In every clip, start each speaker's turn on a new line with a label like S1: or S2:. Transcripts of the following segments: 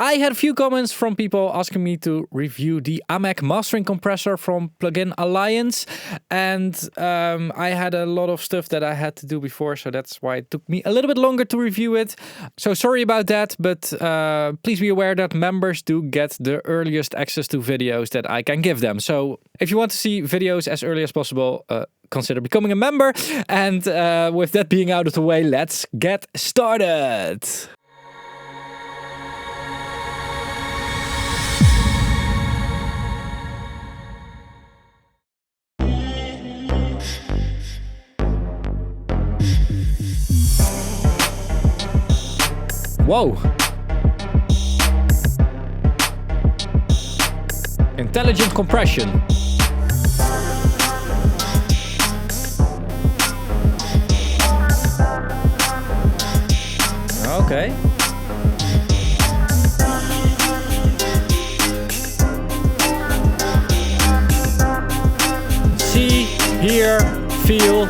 S1: I had a few comments from people asking me to review the AMEK mastering compressor from Plugin Alliance. And I had a lot of stuff that I had to do before, so that's why it took me a little bit longer to review it. So sorry about that, but please be aware that members do get the earliest access to videos that I can give them. So if you want to see videos as early as possible, consider becoming a member. And with that being out of the way, let's get started. Whoa. Intelligent compression. Okay. See, hear, feel.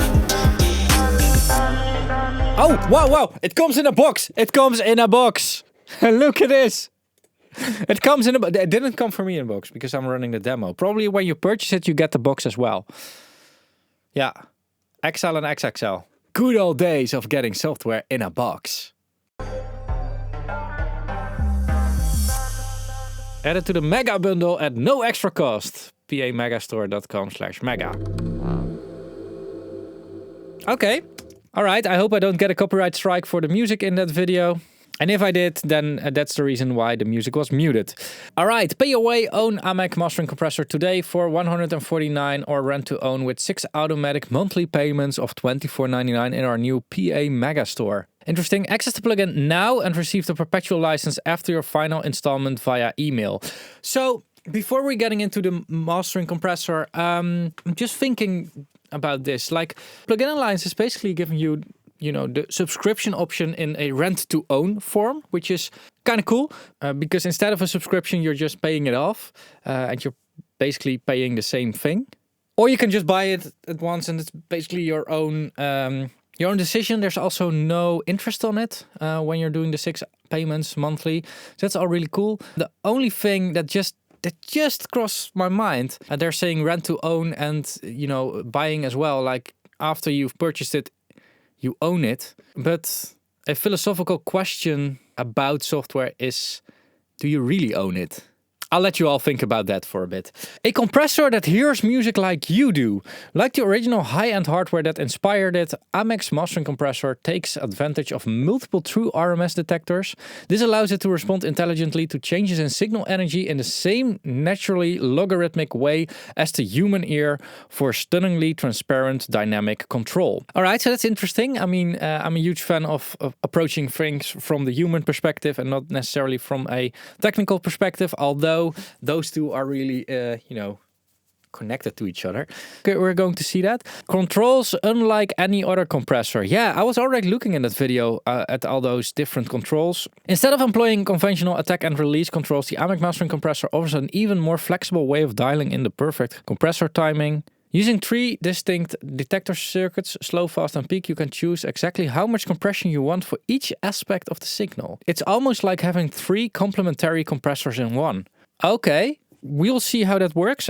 S1: Oh, wow. It comes in a box. It comes in a box. Look at this. It comes in a box. It didn't come for me in a box because I'm running the demo. Probably when you purchase it, you get the box as well. Yeah. XL and XXL. Good old days of getting software in a box. Added to the Mega bundle at no extra cost. PAMegastore.com/mega. Okay. Alright, I hope I don't get a copyright strike for the music in that video. And if I did, then that's the reason why the music was muted. Alright, pay away, own AMEK mastering compressor today for $149 or rent to own with 6 automatic monthly payments of $24.99 in our new PA Megastore. Interesting, access the plugin now and receive the perpetual license after your final installment via email. So, before we're getting into the mastering compressor, I'm just thinking about this. Like, Plugin Alliance is basically giving you, the subscription option in a rent-to-own form, which is kind of cool. Because instead of a subscription, you're just paying it off. And you're basically paying the same thing. Or you can just buy it at once and it's basically your own decision. There's also no interest on it when you're doing the 6 payments monthly. So that's all really cool. The only thing that just crossed my mind. They're saying rent to own and, buying as well. Like after you've purchased it, you own it. But a philosophical question about software is, do you really own it? I'll let you all think about that for a bit. A compressor that hears music like you do. Like the original high-end hardware that inspired it, AMEK's mastering compressor takes advantage of multiple true RMS detectors. This allows it to respond intelligently to changes in signal energy in the same naturally logarithmic way as the human ear for stunningly transparent dynamic control. Alright, so that's interesting. I mean, I'm a huge fan of approaching things from the human perspective and not necessarily from a technical perspective, although those two are really, connected to each other. Okay, we're going to see that. Controls unlike any other compressor. Yeah, I was already looking in that video at all those different controls. Instead of employing conventional attack and release controls, the AMEK mastering compressor offers an even more flexible way of dialing in the perfect compressor timing. Using 3 distinct detector circuits, slow, fast and peak, you can choose exactly how much compression you want for each aspect of the signal. It's almost like having 3 complementary compressors in one. Okay, we'll see how that works.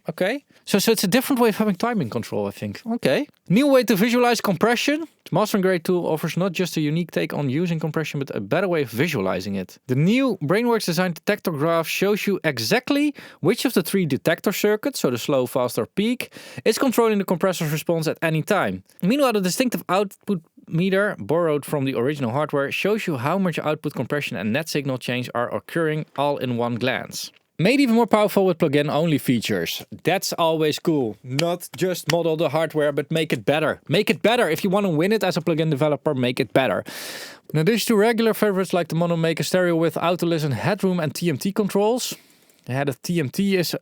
S1: Okay, so it's a different way of having timing control, I think. Okay. New way to visualize compression. The mastering grade tool offers not just a unique take on using compression, but a better way of visualizing it. The new Brainworks design detector graph shows you exactly which of the 3 detector circuits, so the slow, fast or peak, is controlling the compressor's response at any time. Meanwhile, the distinctive output meter, borrowed from the original hardware, shows you how much output compression and net signal change are occurring all in one glance. Made even more powerful with plugin-only features. That's always cool. Not just model the hardware, but make it better. Make it better. If you want to win it as a plugin developer, make it better. In addition to regular favorites like the Mono Maker stereo with auto-listen, headroom and TMT controls. Yeah, the TMT is...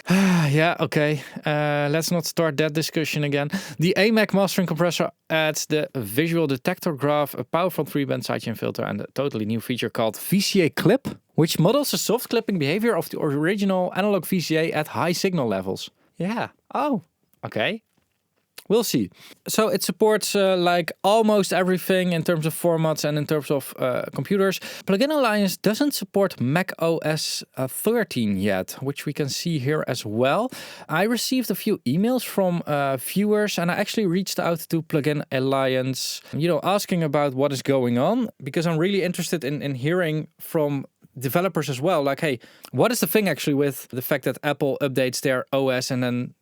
S1: yeah, okay. Let's not start that discussion again. The AMEK mastering compressor adds the visual detector graph, a powerful 3-band sidechain filter, and a totally new feature called VCA Clip, which models the soft clipping behavior of the original analog VCA at high signal levels. Yeah. Oh, okay. We'll see. So it supports like almost everything in terms of formats and in terms of computers. Plugin Alliance doesn't support Mac OS 13 yet, which we can see here as well. I received a few emails from viewers, and I actually reached out to Plugin Alliance, asking about what is going on, because I'm really interested in hearing from developers as well. Like, hey, what is the thing actually with the fact that Apple updates their OS and then,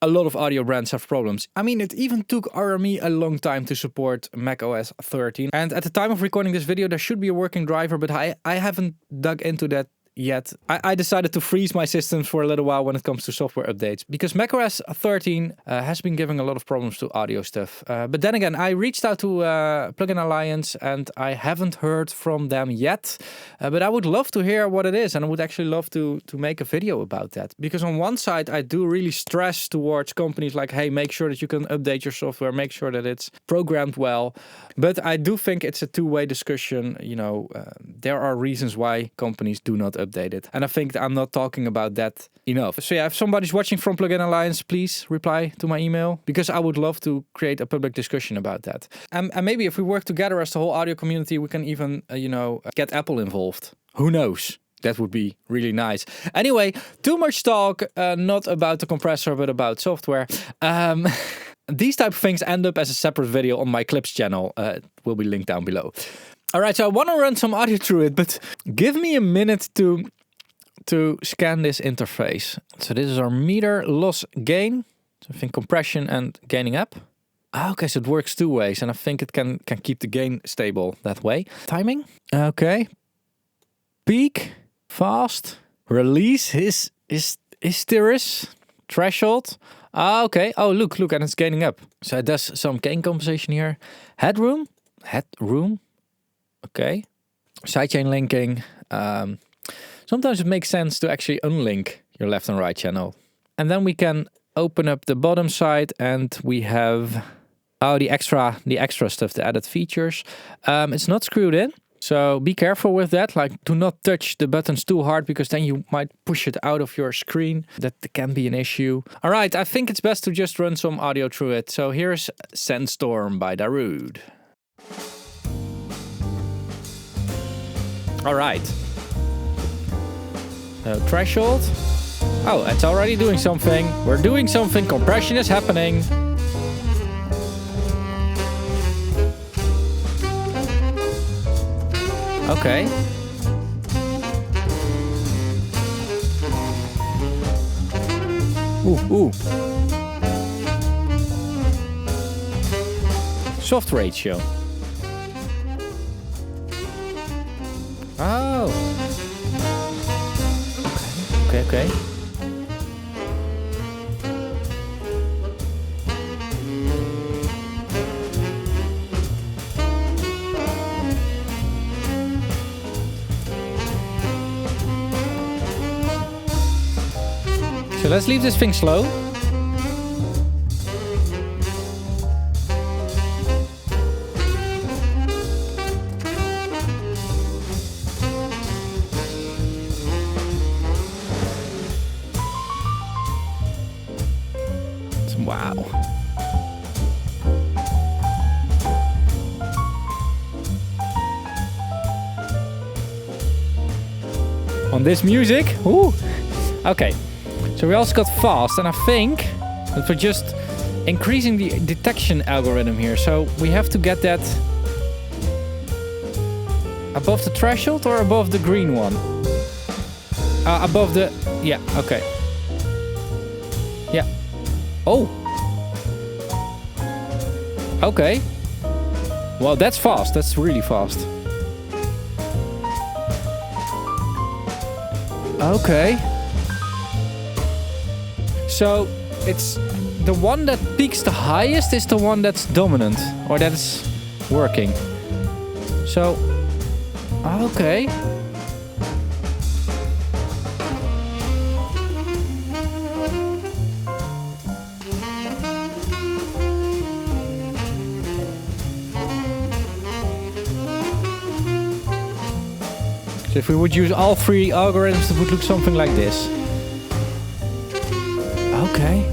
S1: a lot of audio brands have problems? I mean, it even took RME a long time to support Mac OS 13. And at the time of recording this video, there should be a working driver, but I haven't dug into that yet. I decided to freeze my systems for a little while when it comes to software updates, because macOS 13 has been giving a lot of problems to audio stuff. But then again, I reached out to Plugin Alliance and I haven't heard from them yet. But I would love to hear what it is, and I would actually love to make a video about that. Because on one side, I do really stress towards companies like, hey, make sure that you can update your software, make sure that it's programmed well. But I do think it's a two-way discussion. There are reasons why companies do not update it. And I think I'm not talking about that enough. So yeah, if somebody's watching from Plugin Alliance, please reply to my email, because I would love to create a public discussion about that. And maybe if we work together as the whole audio community, we can even, get Apple involved. Who knows? That would be really nice. Anyway, too much talk, not about the compressor, but about software. These type of things end up as a separate video on my Clips channel. It will be linked down below. All right, so I want to run some audio through it, but give me a minute to scan this interface. So this is our meter, loss, gain. So I think compression and gaining up. Okay, so it works two ways, and I think it can keep the gain stable that way. Timing. Okay. Peak, fast, release, hysteris, threshold. Okay. Oh, look, and it's gaining up. So it does some gain compensation here. Headroom. Okay. Sidechain linking. Sometimes it makes sense to actually unlink your left and right channel. And then we can open up the bottom side and we have the extra stuff, the added features. It's not screwed in, so be careful with that. Like, do not touch the buttons too hard, because then you might push it out of your screen. That can be an issue. All right, I think it's best to just run some audio through it. So here's Sandstorm by Darude. All right. Threshold. Oh, it's already doing something. We're doing something. Compression is happening. Okay. Ooh. Soft ratio. Oh. Okay. So let's leave this thing slow. Wow. On this music? Ooh. Okay. So we also got fast, and I think that we're just increasing the detection algorithm here. So we have to get that above the threshold or above the green one? Above the... Yeah, okay. Yeah. Oh. Okay. Well, that's fast. That's really fast. Okay. So it's the one that peaks the highest is the one that's dominant, or that's working. So, okay. So if we would use all three algorithms, it would look something like this. Okay.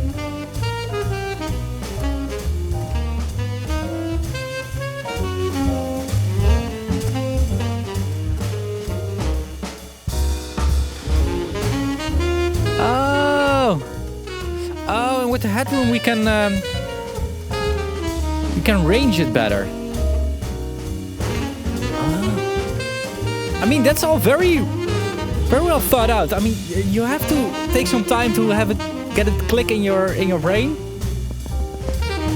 S1: with the headroom we can range it better. I mean, that's all very well thought out. I mean, you have to take some time to have it, get it click in your brain.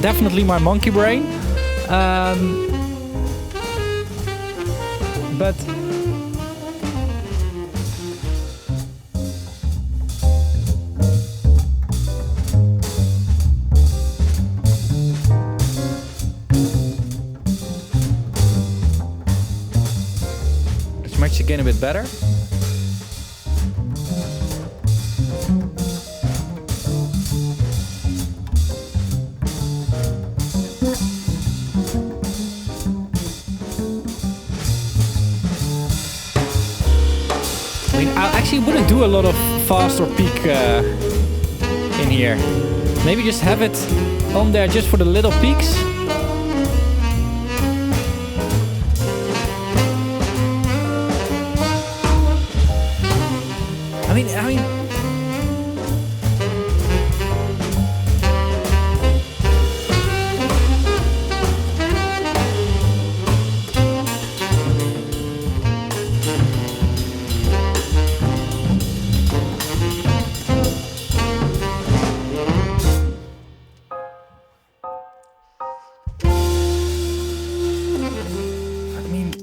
S1: Definitely my monkey brain. But let's match again a bit better. I actually wouldn't do a lot of fast or peak in here. Maybe just have it on there just for the little peaks. I mean.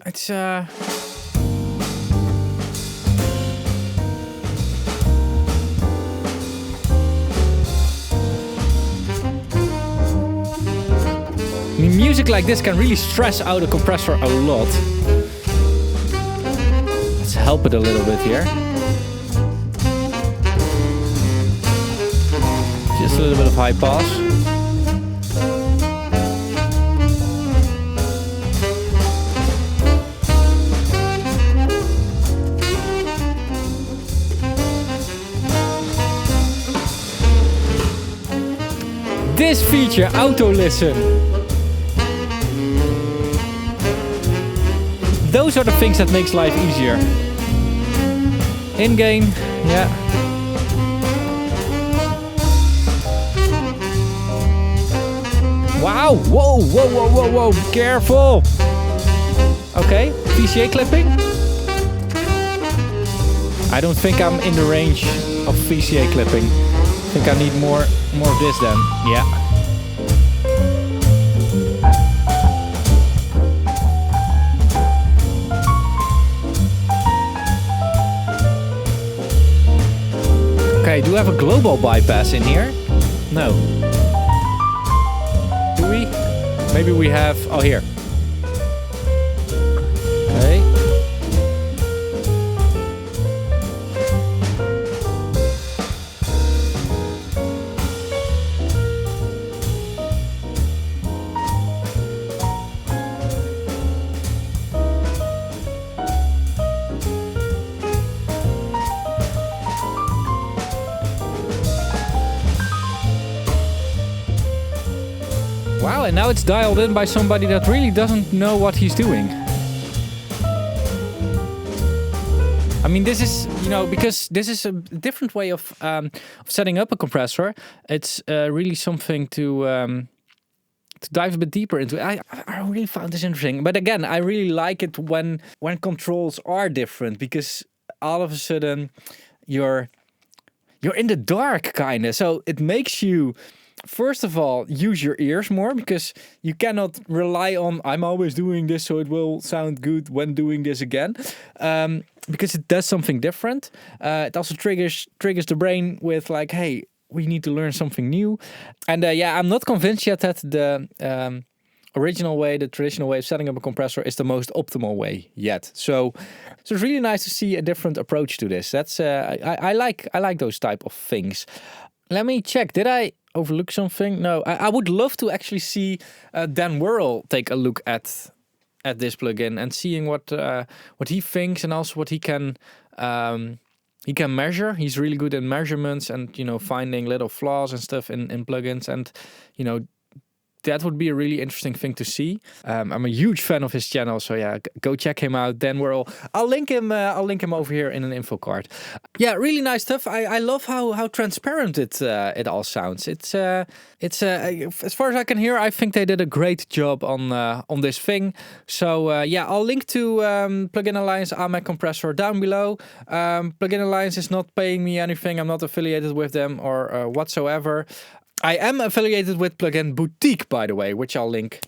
S1: It's I mean, music like this can really stress out a compressor a lot. Let's help it a little bit here. Just a little bit of high pass. This feature, auto listen. Those are the things that makes life easier. In gain, yeah. Wow, whoa, careful. Okay, VCA clipping. I don't think I'm in the range of VCA clipping. I think I need more of this then. Yeah. Okay, do we have a global bypass in here? No. Do we? Maybe we have. Oh, here. Okay. Wow, and now it's dialed in by somebody that really doesn't know what he's doing. I mean, this is, you know, because this is a different way of setting up a compressor. It's really something to dive a bit deeper into. I really found this interesting. But again, I really like it when controls are different, because all of a sudden you're in the dark, kind of. So it makes you, first of all, use your ears more, because you cannot rely on, I'm always doing this so it will sound good when doing this again. Because it does something different. It also triggers the brain with like, hey, we need to learn something new. And yeah, I'm not convinced yet that the original way, the traditional way of setting up a compressor is the most optimal way yet. So it's really nice to see a different approach to this. That's I like those type of things. Let me check. Did I overlook something? No. I would love to actually see Dan Worrell take a look at this plugin and seeing what he thinks, and also what he can measure. He's really good in measurements and, you know, finding little flaws and stuff in plugins, and, you know, that would be a really interesting thing to see. I'm a huge fan of his channel, so yeah, go check him out. Dan Whirl. I'll link him over here in an info card. Yeah, really nice stuff. I love how transparent it all sounds. It's as far as I can hear, I think they did a great job on this thing. So yeah, I'll link to Plugin Alliance AMEK compressor down below. Plugin Alliance is not paying me anything. I'm not affiliated with them or whatsoever. I am affiliated with Plugin Boutique, by the way, which I'll link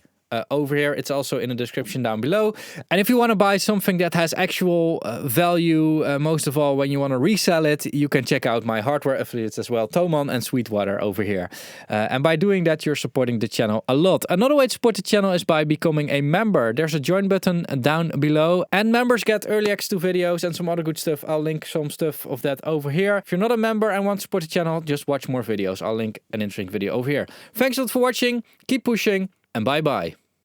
S1: over here. It's also in the description down below. And if you want to buy something that has actual value, most of all when you want to resell it, you can check out my hardware affiliates as well, Toman and Sweetwater over here. And by doing that, you're supporting the channel a lot. Another way to support the channel is by becoming a member. There's a join button down below, and members get early access to videos and some other good stuff. I'll link some stuff of that over here. If you're not a member and want to support the channel, just watch more videos. I'll link an interesting video over here. Thanks a lot for watching. Keep pushing, and bye bye.